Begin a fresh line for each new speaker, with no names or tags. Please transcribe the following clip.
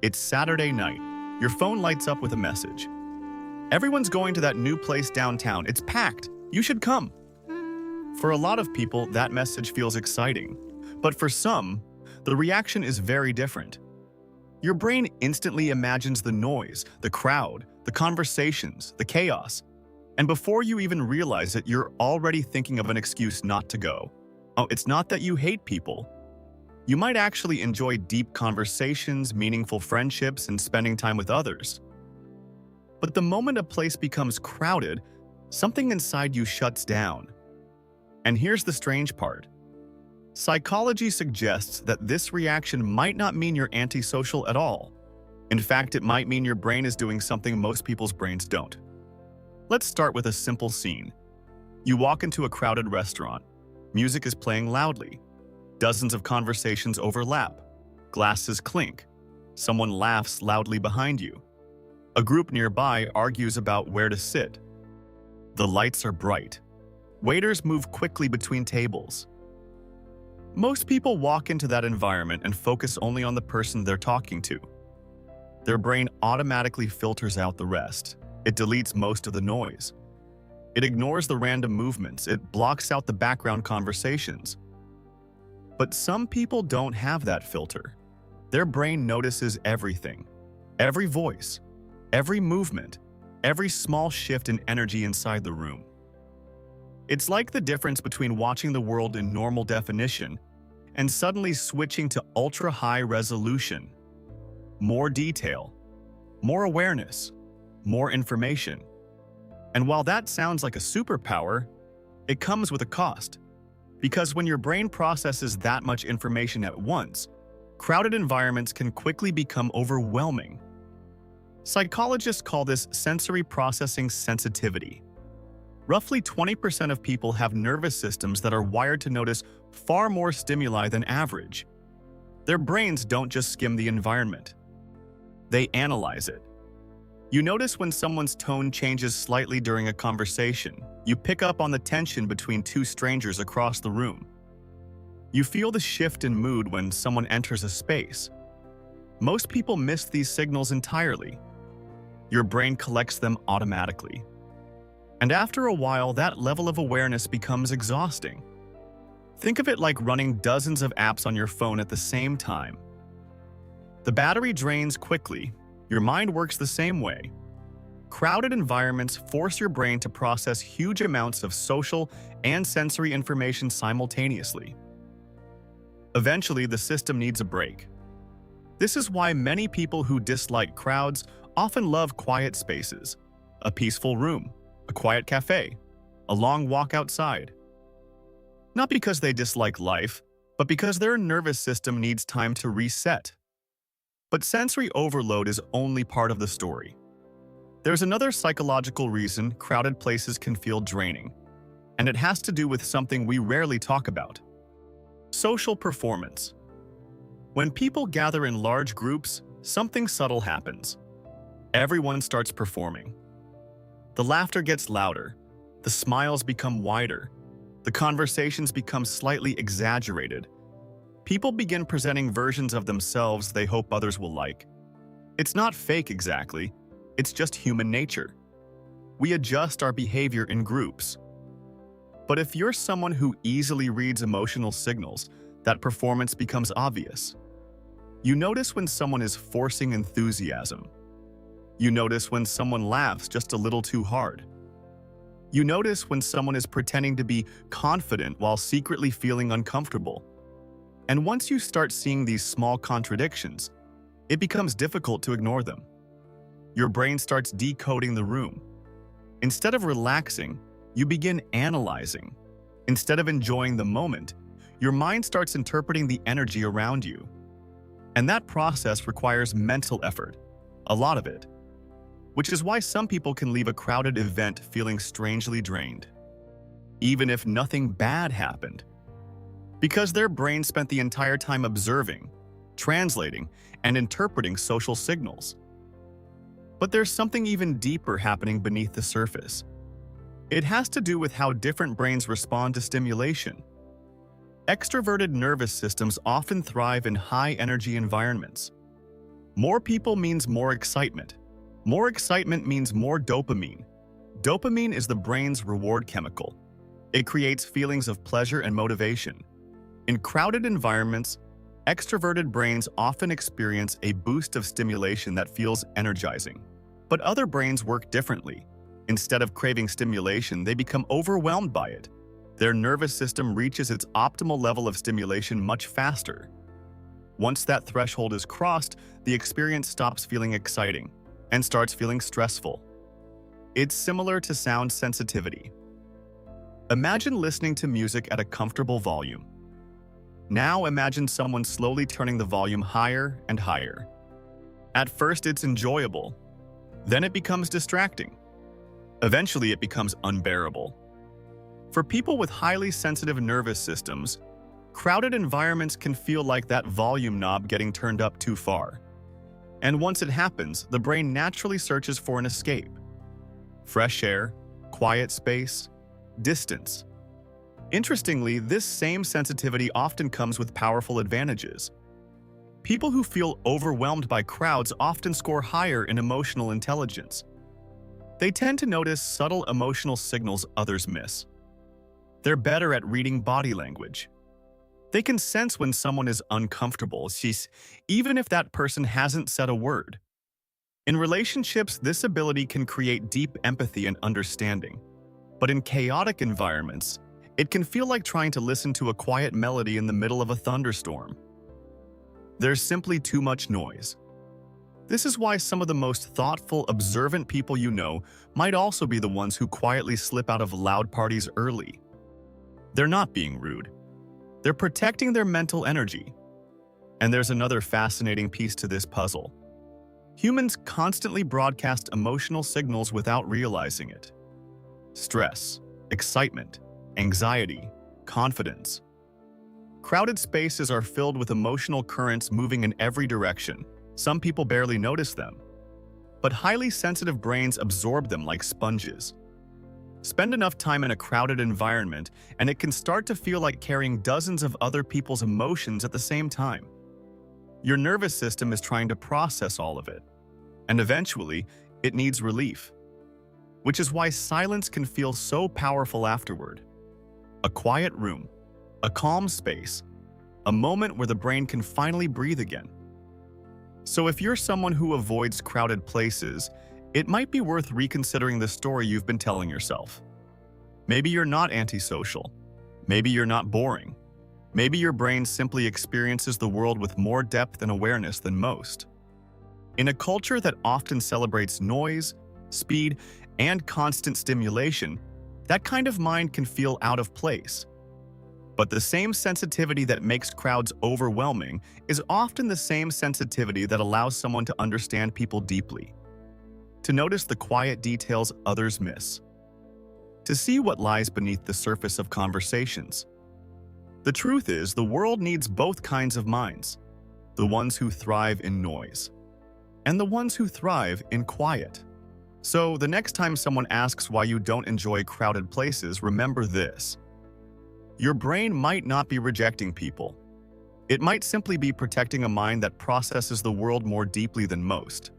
It's Saturday night. Your phone lights up with a message. Everyone's going to that new place downtown. It's packed. You should come. For a lot of people, that message feels exciting. But for some, the reaction is very different. Your brain instantly imagines the noise, the crowd, the conversations, the chaos. And before you even realize it, you're already thinking of an excuse not to go. Oh, it's not that you hate people. You might actually enjoy deep conversations, meaningful friendships, and spending time with others. But the moment a place becomes crowded, something inside you shuts down. And here's the strange part. Psychology suggests that this reaction might not mean you're antisocial at all. In fact, it might mean your brain is doing something most people's brains don't. Let's start with a simple scene. You walk into a crowded restaurant. Music is playing loudly. Dozens of conversations overlap. Glasses clink. Someone laughs loudly behind you. A group nearby argues about where to sit. The lights are bright. Waiters move quickly between tables. Most people walk into that environment and focus only on the person they're talking to. Their brain automatically filters out the rest. It deletes most of the noise. It ignores the random movements. It blocks out the background conversations. But some people don't have that filter. Their brain notices everything. Every voice, every movement, every small shift in energy inside the room. It's like the difference between watching the world in normal definition and suddenly switching to ultra-high resolution. More detail, more awareness, more information. And while that sounds like a superpower, it comes with a cost. Because when your brain processes that much information at once, crowded environments can quickly become overwhelming. Psychologists call this sensory processing sensitivity. Roughly 20% of people have nervous systems that are wired to notice far more stimuli than average. Their brains don't just skim the environment. They analyze it. You notice when someone's tone changes slightly during a conversation. You pick up on the tension between two strangers across the room. You feel the shift in mood when someone enters a space. Most people miss these signals entirely. Your brain collects them automatically. And after a while, that level of awareness becomes exhausting. Think of it like running dozens of apps on your phone at the same time. The battery drains quickly. Your mind works the same way. Crowded environments force your brain to process huge amounts of social and sensory information simultaneously. Eventually, the system needs a break. This is why many people who dislike crowds often love quiet spaces, a peaceful room, a quiet cafe, a long walk outside. Not because they dislike life, but because their nervous system needs time to reset. But sensory overload is only part of the story. There's another psychological reason crowded places can feel draining, and it has to do with something we rarely talk about: social performance. When people gather in large groups, something subtle happens. Everyone starts performing. The laughter gets louder, the smiles become wider, the conversations become slightly exaggerated. People begin presenting versions of themselves they hope others will like. It's not fake exactly, it's just human nature. We adjust our behavior in groups. But if you're someone who easily reads emotional signals, that performance becomes obvious. You notice when someone is forcing enthusiasm. You notice when someone laughs just a little too hard. You notice when someone is pretending to be confident while secretly feeling uncomfortable. And once you start seeing these small contradictions, it becomes difficult to ignore them. Your brain starts decoding the room. Instead of relaxing, you begin analyzing. Instead of enjoying the moment, your mind starts interpreting the energy around you. And that process requires mental effort, a lot of it. Which is why some people can leave a crowded event feeling strangely drained, even if nothing bad happened. Because their brain spent the entire time observing, translating, and interpreting social signals. But there's something even deeper happening beneath the surface. It has to do with how different brains respond to stimulation. Extroverted nervous systems often thrive in high-energy environments. More people means more excitement. More excitement means more dopamine. Dopamine is the brain's reward chemical. It creates feelings of pleasure and motivation. In crowded environments, extroverted brains often experience a boost of stimulation that feels energizing. But other brains work differently. Instead of craving stimulation, they become overwhelmed by it. Their nervous system reaches its optimal level of stimulation much faster. Once that threshold is crossed, the experience stops feeling exciting and starts feeling stressful. It's similar to sound sensitivity. Imagine listening to music at a comfortable volume. Now imagine someone slowly turning the volume higher and higher. At first it's enjoyable. Then it becomes distracting. Eventually it becomes unbearable. For people with highly sensitive nervous systems, crowded environments can feel like that volume knob getting turned up too far. And once it happens, the brain naturally searches for an escape. Fresh air, quiet space, distance. Interestingly, this same sensitivity often comes with powerful advantages. People who feel overwhelmed by crowds often score higher in emotional intelligence. They tend to notice subtle emotional signals others miss. They're better at reading body language. They can sense when someone is uncomfortable, even if that person hasn't said a word. In relationships, this ability can create deep empathy and understanding. But in chaotic environments, it can feel like trying to listen to a quiet melody in the middle of a thunderstorm. There's simply too much noise. This is why some of the most thoughtful, observant people you know might also be the ones who quietly slip out of loud parties early. They're not being rude. They're protecting their mental energy. And there's another fascinating piece to this puzzle. Humans constantly broadcast emotional signals without realizing it. Stress, excitement, anxiety, confidence. Crowded spaces are filled with emotional currents moving in every direction. Some people barely notice them. But highly sensitive brains absorb them like sponges. Spend enough time in a crowded environment, and it can start to feel like carrying dozens of other people's emotions at the same time. Your nervous system is trying to process all of it, and eventually, it needs relief. Which is why silence can feel so powerful afterward. A quiet room, a calm space, a moment where the brain can finally breathe again. So if you're someone who avoids crowded places, it might be worth reconsidering the story you've been telling yourself. Maybe you're not antisocial. Maybe you're not boring. Maybe your brain simply experiences the world with more depth and awareness than most. In a culture that often celebrates noise, speed, and constant stimulation, that kind of mind can feel out of place. But the same sensitivity that makes crowds overwhelming is often the same sensitivity that allows someone to understand people deeply. To notice the quiet details others miss. To see what lies beneath the surface of conversations. The truth is, the world needs both kinds of minds. The ones who thrive in noise, and the ones who thrive in quiet. So, the next time someone asks why you don't enjoy crowded places, remember this. Your brain might not be rejecting people. It might simply be protecting a mind that processes the world more deeply than most.